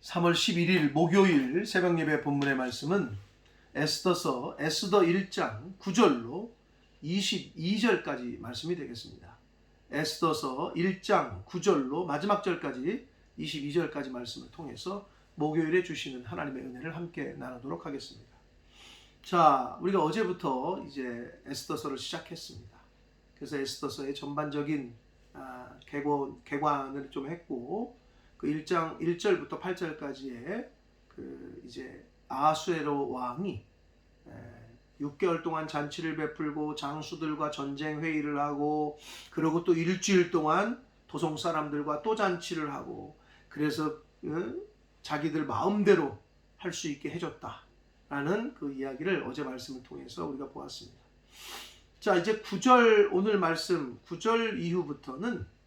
3월 11일 목요일 새벽예배 본문의 말씀은 에스더서 1장 9절로 22절까지 말씀이 되겠습니다. 에스더서 1장 9절로 마지막 절까지 22절까지 말씀을 통해서 목요일에 주시는 하나님의 은혜를 함께 나누도록 하겠습니다. 자, 우리가 어제부터 이제 에스더서를 시작했습니다. 그래서 에스더서의 전반적인 개관을 좀 했고, 그 1장 1절부터 8절까지의 이제 아하수에로 왕이 6개월 동안 잔치를 베풀고 장수들과 전쟁 회의를 하고, 그리고 또 일주일 동안 도성 사람들과 또 잔치를 하고, 그래서 자기들 마음대로 할 수 있게 해줬다라는 그 이야기를 어제 말씀을 통해서 우리가 보았습니다. 자, 이제 9절, 오늘 말씀 9절 이후부터는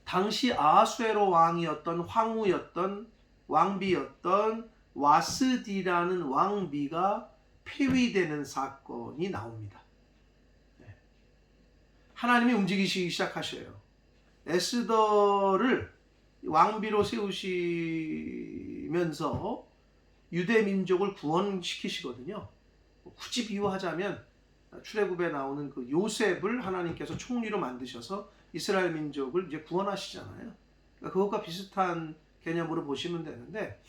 당시 아하수에로 왕이었던 황후였던 왕비였던 와스디라는 왕비가 폐위되는 사건이 나옵니다. 하나님이 움직이시기 시작하셔요. 에스더를 왕비로 세우시면서 유대 민족을 구원시키시거든요. 굳이 비유하자면 출애굽에 나오는 그 요셉을 하나님께서 총리로 만드셔서 이스라엘 민족을 이제 구원하시잖아요. 그러니까 그것과 비슷한 개념으로 보시면 되는데,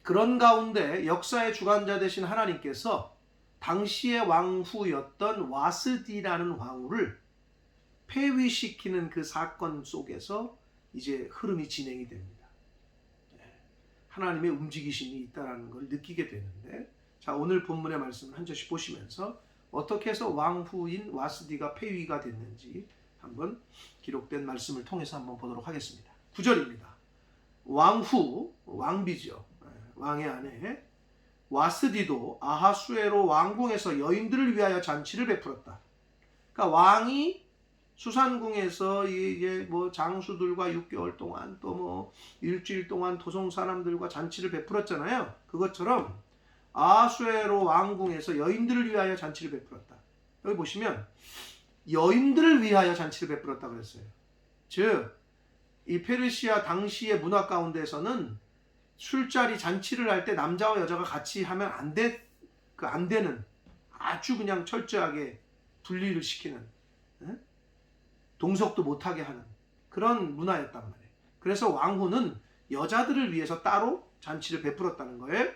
그런 가운데 역사의 주관자 되신 하나님께서 당시의 왕후였던 와스디라는 왕후를 폐위시키는 그 사건 속에서 이제 흐름이 진행이 됩니다. 하나님의 움직이심이 있다는 걸 느끼게 되는데, 자, 오늘 본문의 말씀을 한 절씩 보시면서 어떻게 해서 왕후인 와스디가 폐위가 됐는지 한번 기록된 말씀을 통해서 한번 보도록 하겠습니다. 9절입니다. 왕후, 왕비죠. 왕의 아내 와스디도 아하수에로 왕궁에서 여인들을 위하여 잔치를 베풀었다. 그러니까 왕이 수산궁에서 이게 뭐 장수들과 6개월 동안 또 뭐 일주일 동안 도성 사람들과 잔치를 베풀었잖아요. 그것처럼 아하수에로 왕궁에서 여인들을 위하여 잔치를 베풀었다. 여기 보시면 여인들을 위하여 잔치를 베풀었다 그랬어요. 즉, 이 페르시아 당시의 문화 가운데서는 술자리 잔치를 할 때 남자와 여자가 같이 하면 안 되는, 아주 그냥 철저하게 분리를 시키는, 동석도 못하게 하는 그런 문화였단 말이에요. 그래서 왕후는 여자들을 위해서 따로 잔치를 베풀었다는 거예요.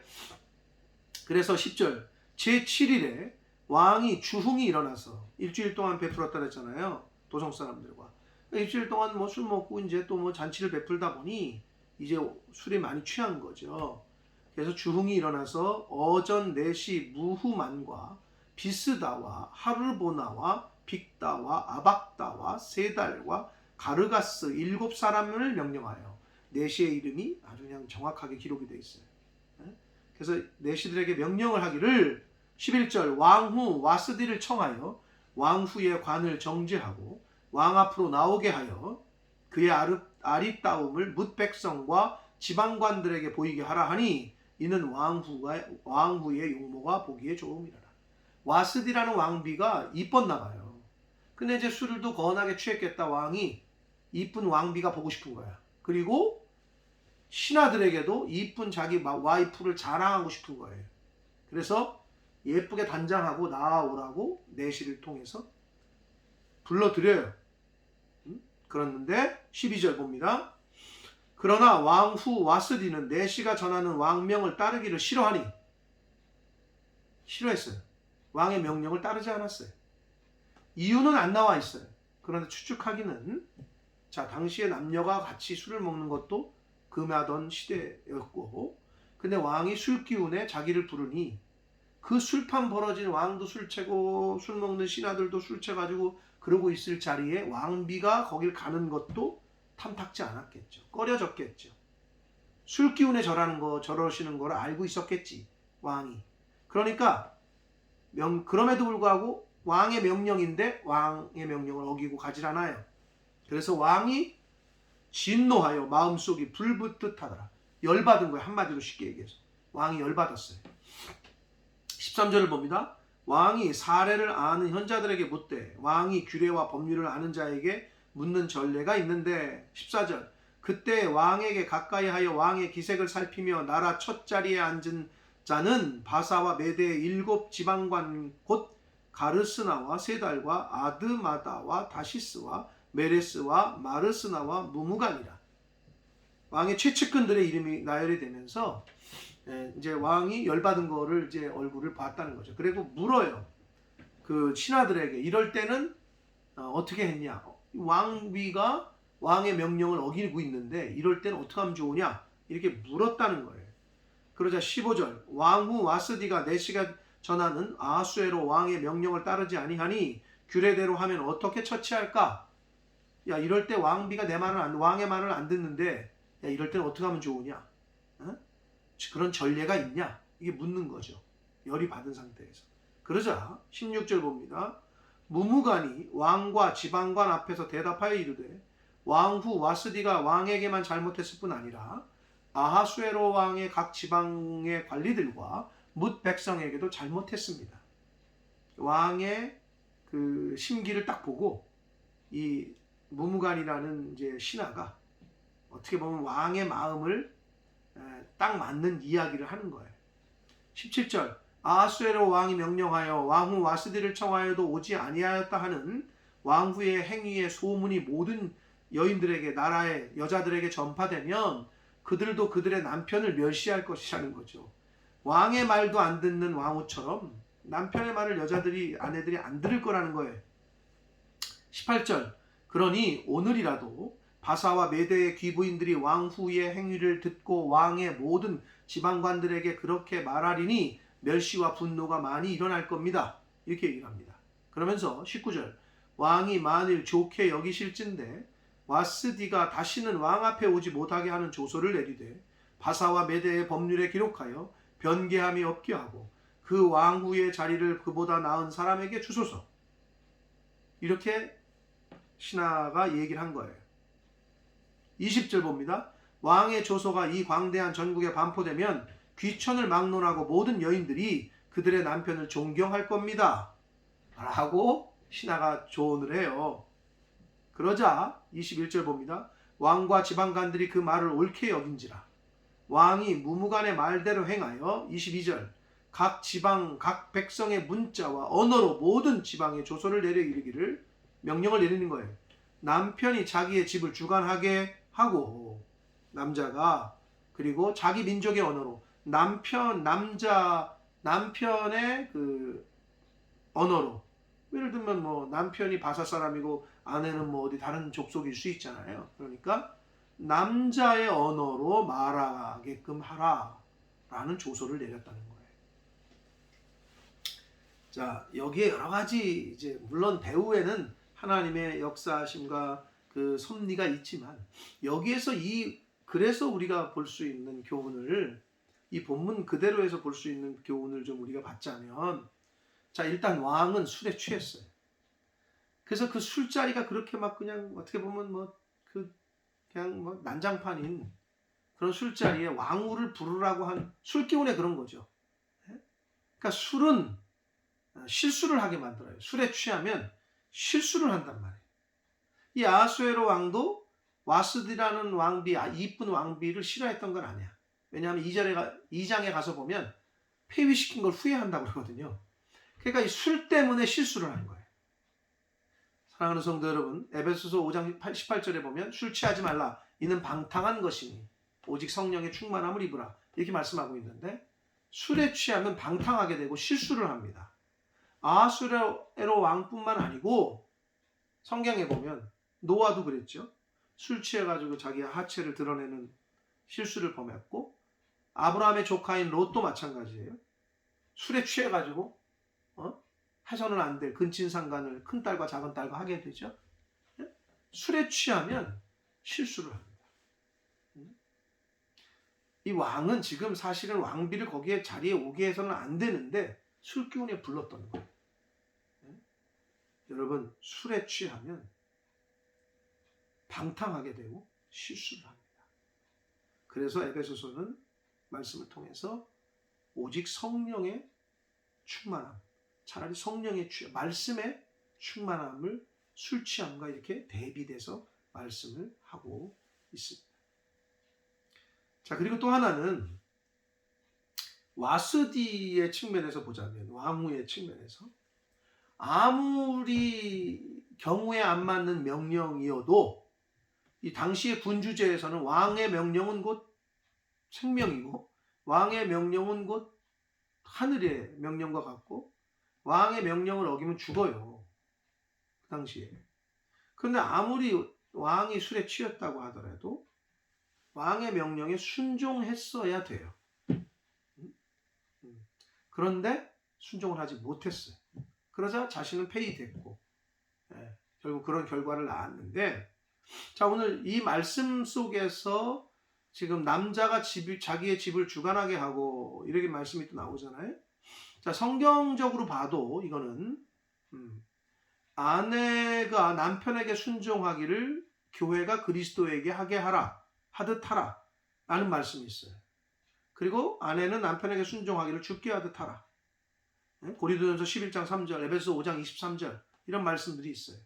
그래서 10절 제7일에 왕이 주흥이 일어나서 일주일 동안 베풀었다 그랬잖아요. 도성 사람들과 일주일 동안 뭐 술 먹고 이제 또 뭐 잔치를 베풀다 보니 이제 술이 많이 취한 거죠. 그래서 주흥이 일어나서 어전 넷이 무후만과 비스다와 하르보나와 빅다와 아박다와 세달과 가르가스 7사람을 명령하여 내시의 이름이 아주 그냥 정확하게 기록이 되어 있어요. 그래서 내시들에게 명령을 하기를 11절 왕후 와스디를 청하여 왕후의 관을 정지하고 왕 앞으로 나오게 하여 그의 아리따움을 뭇 백성과 지방관들에게 보이게 하라 하니 이는 왕후의 용모가 보기에 좋음이라. 와스디라는 왕비가 이뻤나 봐요. 근데 이제 술도 거하게 취했겠다. 왕이 이쁜 왕비가 보고 싶은 거야. 그리고 신하들에게도 이쁜 자기 와이프를 자랑하고 싶은 거예요. 그래서 예쁘게 단장하고 나아오라고 내시를 통해서 불러드려요. 그랬는데 12절 봅니다. 그러나 왕후 와스디는 내시가 전하는 왕명을 따르기를 싫어했어요. 왕의 명령을 따르지 않았어요. 이유는 안 나와 있어요. 그런데 추측하기는, 자, 당시에 남녀가 같이 술을 먹는 것도 금하던 시대였고, 근데 왕이 술 기운에 자기를 부르니 그 술판 벌어진 왕도 술 채고 술 먹는 신하들도 술 채가지고 그러고 있을 자리에 왕비가 거길 가는 것도 탐탁지 않았겠죠. 꺼려졌겠죠. 술 기운에 저러시는 걸 알고 있었겠지, 왕이. 그러니까 그럼에도 불구하고 왕의 명령인데 왕의 명령을 어기고 가질 않아요. 그래서 왕이 진노하여 마음속이 불붙듯 하더라. 열받은 거예요. 한마디로 쉽게 얘기해서 왕이 열받았어요. 13절을 봅니다. 왕이 사례를 아는 현자들에게 묻되 왕이 규례와 법률을 아는 자에게 묻는 전례가 있는데 14절 그때 왕에게 가까이하여 왕의 기색을 살피며 나라 첫 자리에 앉은 자는 바사와 메대의 7 지방관 곧 가르스나와 세달과 아드마다와 다시스와 메레스와 마르스나와 무무간이라. 왕의 최측근들의 이름이 나열이 되면서 이제 왕이 열받은 거를 이제 얼굴을 봤다는 거죠. 그리고 물어요. 그 신하들에게 이럴 때는 어떻게 했냐? 왕비가 왕의 명령을 어기고 있는데 이럴 때는 어떻게 하면 좋으냐? 이렇게 물었다는 거예요. 그러자 15절 왕후 와스디가 내시가 전하는 아하수에로 왕의 명령을 따르지 아니하니 규례대로 하면 어떻게 처치할까? 야 이럴 때 왕비가 왕의 말을 안 듣는데 야 이럴 때는 어떻게 하면 좋으냐? 어? 그런 전례가 있냐? 이게 묻는 거죠. 열이 받은 상태에서. 그러자 16절 봅니다. 무무간이 왕과 지방관 앞에서 대답하여 이르되 왕후 와스디가 왕에게만 잘못했을 뿐 아니라 아하수에로 왕의 각 지방의 관리들과 뭇 백성에게도 잘못했습니다. 왕의 그 심기를 딱 보고 이 무무간이라는 이제 신하가 어떻게 보면 왕의 마음을 딱 맞는 이야기를 하는 거예요. 17절 아하수에로 왕이 명령하여 왕후 와스디를 청하여도 오지 아니하였다 하는 왕후의 행위의 소문이 모든 여인들에게 나라의 여자들에게 전파되면 그들도 그들의 남편을 멸시할 것이라는 거죠. 왕의 말도 안 듣는 왕후처럼 남편의 말을 아내들이 안 들을 거라는 거예요. 18절 그러니 오늘이라도 바사와 메대의 귀부인들이 왕후의 행위를 듣고 왕의 모든 지방관들에게 그렇게 말하리니 멸시와 분노가 많이 일어날 겁니다. 이렇게 얘기를 합니다. 그러면서 19절 왕이 만일 좋게 여기실진데 와스디가 다시는 왕 앞에 오지 못하게 하는 조서를 내리되 바사와 메대의 법률에 기록하여 변개함이 없게 하고 그 왕후의 자리를 그보다 나은 사람에게 주소서. 이렇게 신하가 얘기를 한 거예요. 20절 봅니다. 왕의 조서가 이 광대한 전국에 반포되면 귀천을 막론하고 모든 여인들이 그들의 남편을 존경할 겁니다. 라고 신하가 조언을 해요. 그러자 21절 봅니다. 왕과 지방관들이 그 말을 옳게 여긴지라. 왕이 무무간의 말대로 행하여 22절 각 지방 각 백성의 문자와 언어로 모든 지방에 조서를 내려 이르기를 명령을 내리는 거예요. 남편이 자기의 집을 주관하게 하고 남자가 그리고 자기 민족의 언어로 남편의 그 언어로 예를 들면 뭐 남편이 바사 사람이고 아내는 뭐 어디 다른 족속일 수 있잖아요. 그러니까 남자의 언어로 말하게끔 하라라는 조서를 내렸다는 거예요. 자, 여기에 여러 가지 이제 물론 배후에는 하나님의 역사심과 그 섭리가 있지만 여기에서 그래서 우리가 볼 수 있는 교훈을 이 본문 그대로에서 볼 수 있는 교훈을 좀 우리가 받자면 자, 일단 왕은 술에 취했어요. 그래서 그 술자리가 그렇게 막 그냥 어떻게 보면 그냥 난장판인 그런 술자리에 왕후를 부르라고 한 술기운에 그런 거죠. 그러니까 술은 실수를 하게 만들어요. 술에 취하면 실수를 한단 말이에요. 이 아하수에로 왕도 와스디라는 왕비, 이쁜 왕비를 싫어했던 건 아니야. 왜냐하면 2장에 가서 보면 폐위시킨 걸 후회한다고 그러거든요. 그러니까 이 술 때문에 실수를 한 거예요. 사랑하는 성도 여러분, 에베소서 5장 18절에 보면 술 취하지 말라. 이는 방탕한 것이니 오직 성령의 충만함을 입으라. 이렇게 말씀하고 있는데 술에 취하면 방탕하게 되고 실수를 합니다. 아하수에로 왕뿐만 아니고 성경에 보면 노아도 그랬죠. 술 취해가지고 자기 하체를 드러내는 실수를 범했고 아브라함의 조카인 롯도 마찬가지예요. 술에 취해가지고 해서는 안 될 근친상간을 큰딸과 작은딸과 하게 되죠. 술에 취하면 실수를 합니다. 이 왕은 지금 사실은 왕비를 거기에 자리에 오게 해서는 안 되는데 술기운에 불렀던 거예요. 여러분 술에 취하면 방탕하게 되고 실수를 합니다. 그래서 에베소서는 말씀을 통해서 오직 성령의 충만함, 차라리 성령의 말씀의 충만함을 술 취함과 이렇게 대비돼서 말씀을 하고 있습니다. 자, 그리고 또 하나는 와스디의 측면에서 보자면, 왕후의 측면에서 아무리 경우에 안 맞는 명령이어도 이 당시의 군주제에서는 왕의 명령은 곧 생명이고 왕의 명령은 곧 하늘의 명령과 같고 왕의 명령을 어기면 죽어요. 그 당시에. 그런데 아무리 왕이 술에 취했다고 하더라도 왕의 명령에 순종했어야 돼요. 그런데 순종을 하지 못했어요. 그러자 자신은 폐위됐고 결국 그런 결과를 낳았는데, 자, 오늘 이 말씀 속에서 지금 남자가 자기의 집을 주관하게 하고 이렇게 말씀이 또 나오잖아요. 자, 성경적으로 봐도 이거는 아내가 남편에게 순종하기를 교회가 그리스도에게 하게 하라, 하듯 하라 라는 말씀이 있어요. 그리고 아내는 남편에게 순종하기를 주께 하듯 하라. 고린도전서 11장 3절, 에베소 5장 23절 이런 말씀들이 있어요.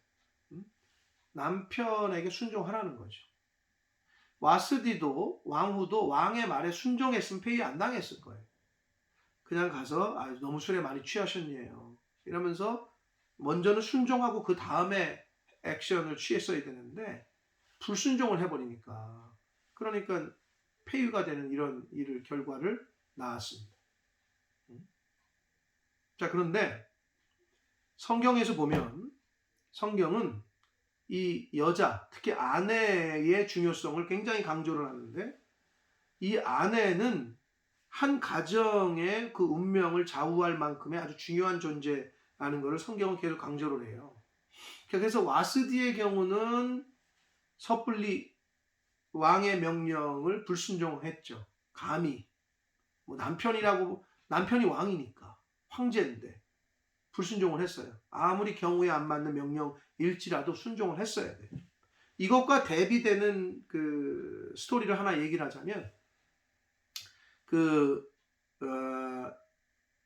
남편에게 순종하라는 거죠. 와스디도 왕후도 왕의 말에 순종했으면 폐위 안 당했을 거예요. 그냥 가서 너무 술에 많이 취하셨네요 이러면서 먼저는 순종하고 그 다음에 액션을 취했어야 되는데 불순종을 해버리니까, 그러니까 폐위가 되는 이런 결과를 낳았습니다. 자, 그런데 성경에서 보면 성경은 이 여자, 특히 아내의 중요성을 굉장히 강조를 하는데, 이 아내는 한 가정의 그 운명을 좌우할 만큼의 아주 중요한 존재라는 것을 성경은 계속 강조를 해요. 그래서 와스디의 경우는 섣불리 왕의 명령을 불순종했죠. 감히 남편이 왕이니까 황제인데 불순종을 했어요. 아무리 경우에 안 맞는 명령일지라도 순종을 했어야 돼요. 이것과 대비되는 그 스토리를 하나 얘기를 하자면,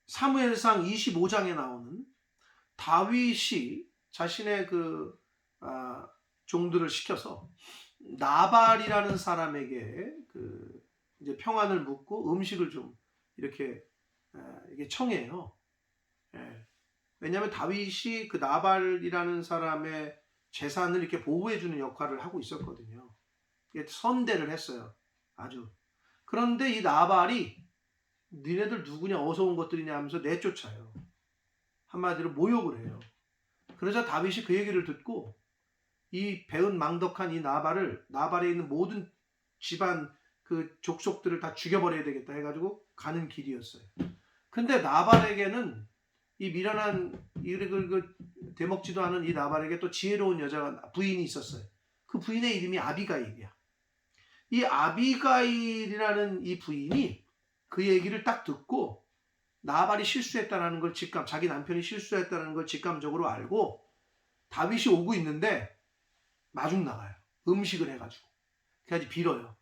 사무엘상 25장에 나오는 다윗이 자신의 종들을 시켜서 나발이라는 사람에게 이제 평안을 묻고 음식을 좀 이렇게 청해요. 왜냐하면 다윗이 그 나발이라는 사람의 재산을 이렇게 보호해주는 역할을 하고 있었거든요. 선대를 했어요. 아주. 그런데 이 나발이 니네들 누구냐, 어서 온 것들이냐 하면서 내쫓아요. 한마디로 모욕을 해요. 그러자 다윗이 그 얘기를 듣고 이 배은 망덕한 이 나발에 있는 모든 집안 그 족속들을 다 죽여버려야 되겠다 해가지고 가는 길이었어요. 근데 나발에게는 이 미련한 대먹지도 않은 이 나발에게 또 지혜로운 부인이 있었어요. 그 부인의 이름이 아비가일이야. 이 아비가일이라는 이 부인이 그 얘기를 딱 듣고 나발이 실수했다는 걸 자기 남편이 실수했다는 걸 직감적으로 알고 다윗이 오고 있는데 마중 나가요. 음식을 해가지고. 그래서 빌어요.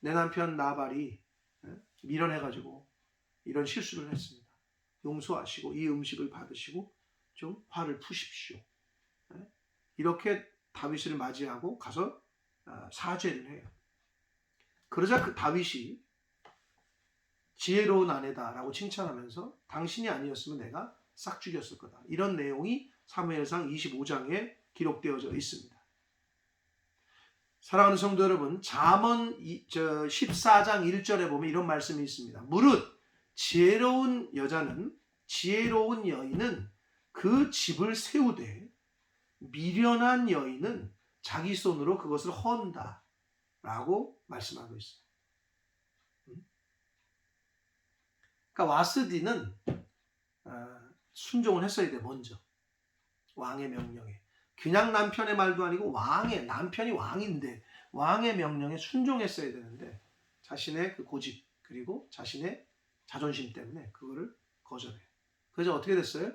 내 남편 나발이 미련해가지고 이런 실수를 했습니다. 용서하시고 이 음식을 받으시고 좀 화를 푸십시오. 이렇게 다윗을 맞이하고 가서 사죄를 해요. 그러자 그 다윗이 지혜로운 아내다라고 칭찬하면서 당신이 아니었으면 내가 싹 죽였을 거다. 이런 내용이 사무엘상 25장에 기록되어져 있습니다. 사랑하는 성도 여러분, 잠언 14장 1절에 보면 이런 말씀이 있습니다. 무릇 지혜로운 여인은 그 집을 세우되 미련한 여인은 자기 손으로 그것을 헌다 라고 말씀하고 있어요. 그러니까 와스디는 순종을 했어야 돼. 먼저 왕의 명령에. 그냥 남편의 말도 아니고 남편이 왕인데 왕의 명령에 순종했어야 되는데 자신의 그 고집 그리고 자신의 자존심 때문에 그거를 거절해요. 그래서 어떻게 됐어요?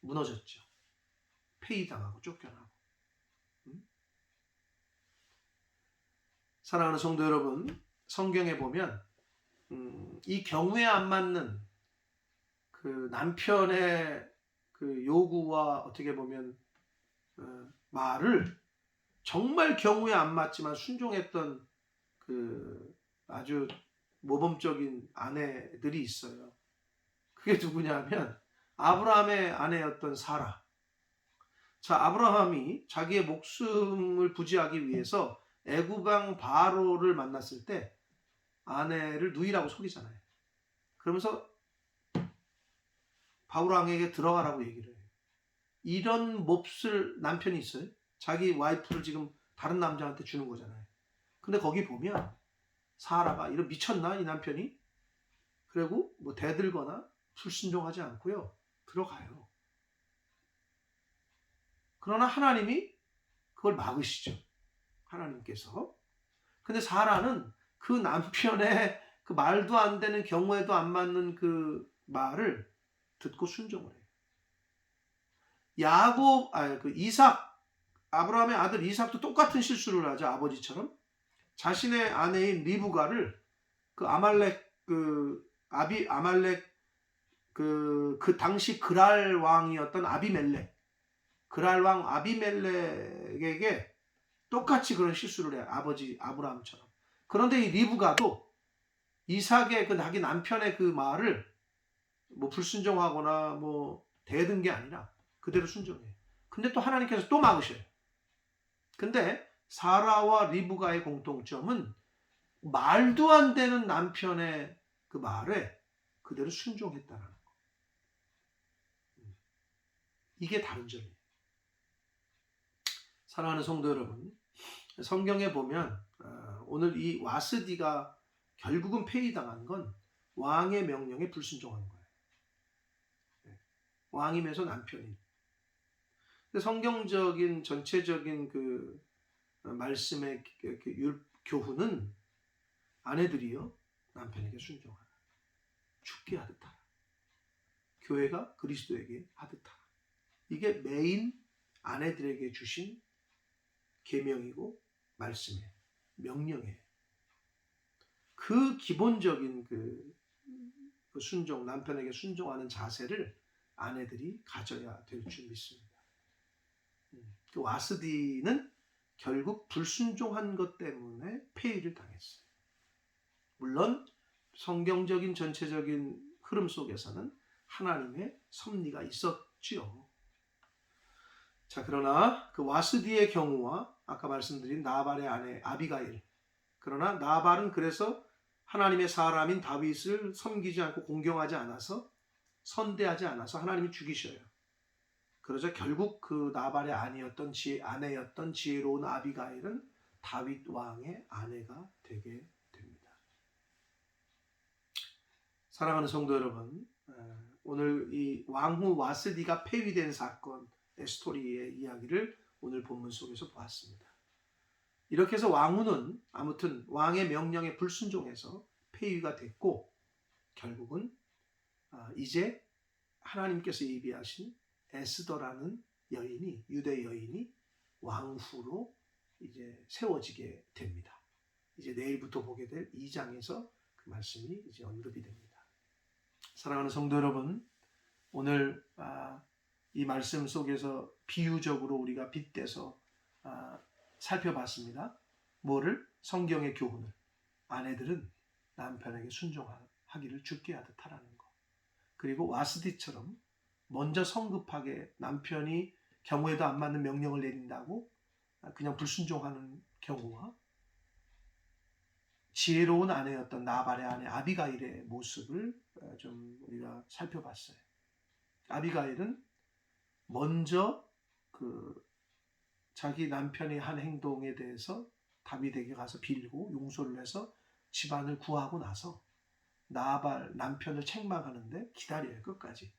무너졌죠. 폐위당하고 쫓겨나고. 사랑하는 성도 여러분, 성경에 보면 이 경우에 안 맞는 그 남편의 그 요구와 어떻게 보면 말을 정말 경우에 안 맞지만 순종했던 그 아주 모범적인 아내들이 있어요. 그게 누구냐면 아브라함의 아내였던 사라. 자, 아브라함이 자기의 목숨을 부지하기 위해서 애굽 왕 바로를 만났을 때 아내를 누이라고 속이잖아요. 그러면서 바로 왕에게 들어가라고 얘기를 해요. 이런 몹쓸 남편이 있어요. 자기 와이프를 지금 다른 남자한테 주는 거잖아요. 근데 거기 보면 사라가 이런 미쳤나 이 남편이? 그리고 뭐 대들거나 불순종하지 않고요. 들어가요. 그러나 하나님이 그걸 막으시죠. 하나님께서. 근데 사라는 그 남편의 그 말도 안 되는 경우에도 안 맞는 그 말을 듣고 순종을 해요. 그 이삭, 아브라함의 아들 이삭도 똑같은 실수를 하죠. 아버지처럼. 자신의 아내인 리브가를 그 아말렉 그 당시 그랄 왕이었던 그랄 왕 아비멜렉에게 똑같이 그런 실수를 해요. 아버지 아브라함처럼. 그런데 이 리브가도 이삭의 그 자기 남편의 그 말을 뭐 불순종하거나 뭐 대든 게 아니라 그대로 순종해요. 근데 또 하나님께서 또 막으셔요. 근데 사라와 리브가의 공통점은 말도 안 되는 남편의 그 말에 그대로 순종했다는 거. 이게 다른 점이에요. 사랑하는 성도 여러분, 성경에 보면 오늘 이 와스디가 결국은 폐위당한 건 왕의 명령에 불순종한 거예요. 왕이면서 남편인. 성경적인 전체적인 그 말씀의 교훈은 아내들이요 남편에게 순종하라. 죽게 하듯 하라. 교회가 그리스도에게 하듯 하라. 이게 메인 아내들에게 주신 계명이고 말씀이에요. 명령이에요. 그 기본적인 그 순종, 남편에게 순종하는 자세를 아내들이 가져야 될 줄 믿습니다. 그 와스디는 결국 불순종한 것 때문에 폐위를 당했어요. 물론 성경적인 전체적인 흐름 속에서는 하나님의 섭리가 있었지요. 자, 그러나 그 와스디의 경우와 아까 말씀드린 나발의 아내 아비가일. 그러나 나발은 그래서 하나님의 사람인 다윗을 섬기지 않고 공경하지 않아서 선대하지 않아서 하나님이 죽이셔요. 그러자 결국 그 나발의 아내였던 지혜로운 아비가일은 다윗 왕의 아내가 되게 됩니다. 사랑하는 성도 여러분, 오늘 이 왕후 와스디가 폐위된 사건의 스토리의 이야기를 오늘 본문 속에서 보았습니다. 이렇게 해서 왕후는 아무튼 왕의 명령에 불순종해서 폐위가 됐고 결국은 이제 하나님께서 예비하신 에스더라는 여인이 유대 여인이 왕후로 이제 세워지게 됩니다. 이제 내일부터 보게 될 2장에서 그 말씀이 이제 언급이 됩니다. 사랑하는 성도 여러분, 오늘 이 말씀 속에서 비유적으로 우리가 빗대서 살펴봤습니다. 뭐를? 성경의 교훈을. 아내들은 남편에게 순종하기를 죽게 하듯 하라는 것. 그리고 와스디처럼 먼저 성급하게 남편이 경우에도 안 맞는 명령을 내린다고 그냥 불순종하는 경우와 지혜로운 아내였던 나발의 아내 아비가일의 모습을 좀 우리가 살펴봤어요. 아비가일은 먼저 자기 남편이 한 행동에 대해서 다윗에게 가서 빌고 용서를 해서 집안을 구하고 나서 나발 남편을 책망하는데 기다려요. 끝까지.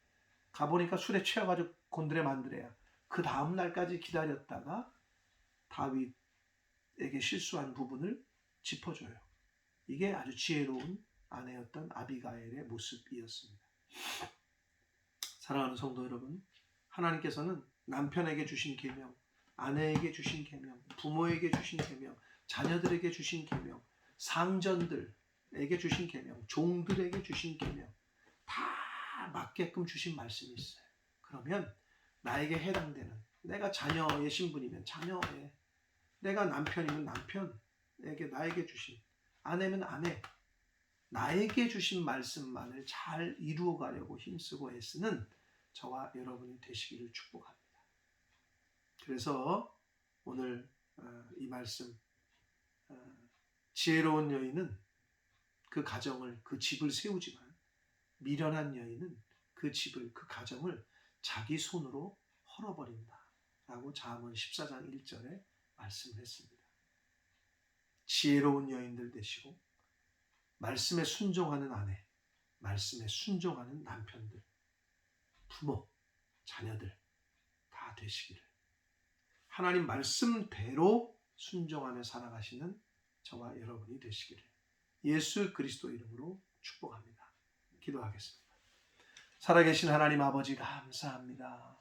가보니까 술에 취해가지고 곤드레 만드레야. 그 다음 날까지 기다렸다가 다윗에게 실수한 부분을 짚어줘요. 이게 아주 지혜로운 아내였던 아비가일의 모습이었습니다. 사랑하는 성도 여러분, 하나님께서는 남편에게 주신 계명, 아내에게 주신 계명, 부모에게 주신 계명, 자녀들에게 주신 계명, 상전들에게 주신 계명, 종들에게 주신 계명 다 맞게끔 주신 말씀이 있어요. 그러면 나에게 해당되는, 내가 자녀의 신분이면 자녀의, 내가 남편이면 남편에게 나에게 주신 아내면 아내, 나에게 주신 말씀만을 잘 이루어가려고 힘쓰고 애쓰는 저와 여러분이 되시기를 축복합니다. 그래서 오늘 이 말씀, 지혜로운 여인은 그 가정을, 그 집을 세우지만 미련한 여인은 그 집을, 그 가정을 자기 손으로 헐어버린다 라고 잠언 14장 1절에 말씀했습니다. 지혜로운 여인들 되시고 말씀에 순종하는 아내, 말씀에 순종하는 남편들, 부모, 자녀들 다 되시기를, 하나님 말씀대로 순종하며 살아가시는 저와 여러분이 되시기를 예수 그리스도 이름으로 축복합니다. 기도하겠습니다. 살아계신 하나님 아버지 감사합니다.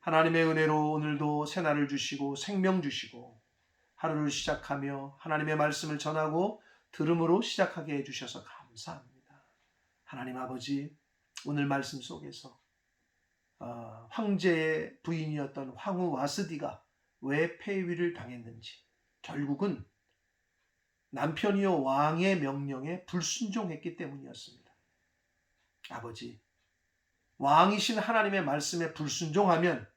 하나님의 은혜로 오늘도 새날을 주시고 생명 주시고 하루를 시작하며 하나님의 말씀을 전하고 들음으로 시작하게 해주셔서 감사합니다. 하나님 아버지, 오늘 말씀 속에서 황제의 부인이었던 황후 와스디가 왜 폐위를 당했는지, 결국은 남편이요 왕의 명령에 불순종했기 때문이었습니다. 아버지, 왕이신 하나님의 말씀에 불순종하면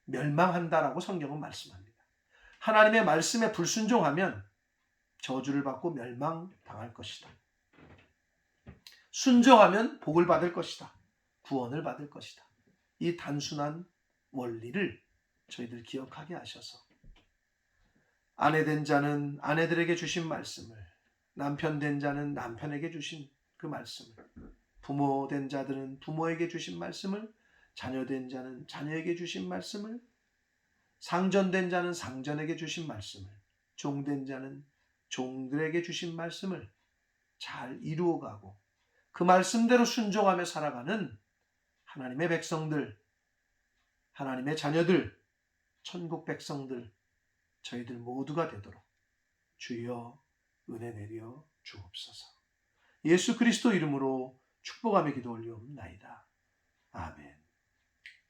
멸망한다라고 성경은 말씀합니다. 하나님의 말씀에 불순종하면 저주를 받고 멸망당할 것이다. 순종하면 복을 받을 것이다. 구원을 받을 것이다. 이 단순한 원리를 저희들 기억하게 하셔서 아내 된 자는 아내들에게 주신 말씀을, 남편 된 자는 남편에게 주신 그 말씀을, 부모 된 자들은 부모에게 주신 말씀을, 자녀 된 자는 자녀에게 주신 말씀을, 상전된 자는 상전에게 주신 말씀을, 종된 자는 종들에게 주신 말씀을 잘 이루어가고 그 말씀대로 순종하며 살아가는 하나님의 백성들, 하나님의 자녀들, 천국 백성들, 저희들 모두가 되도록 주여 은혜 내려 주옵소서. 예수 그리스도 이름으로 축복하며 기도 올리옵나이다. 아멘.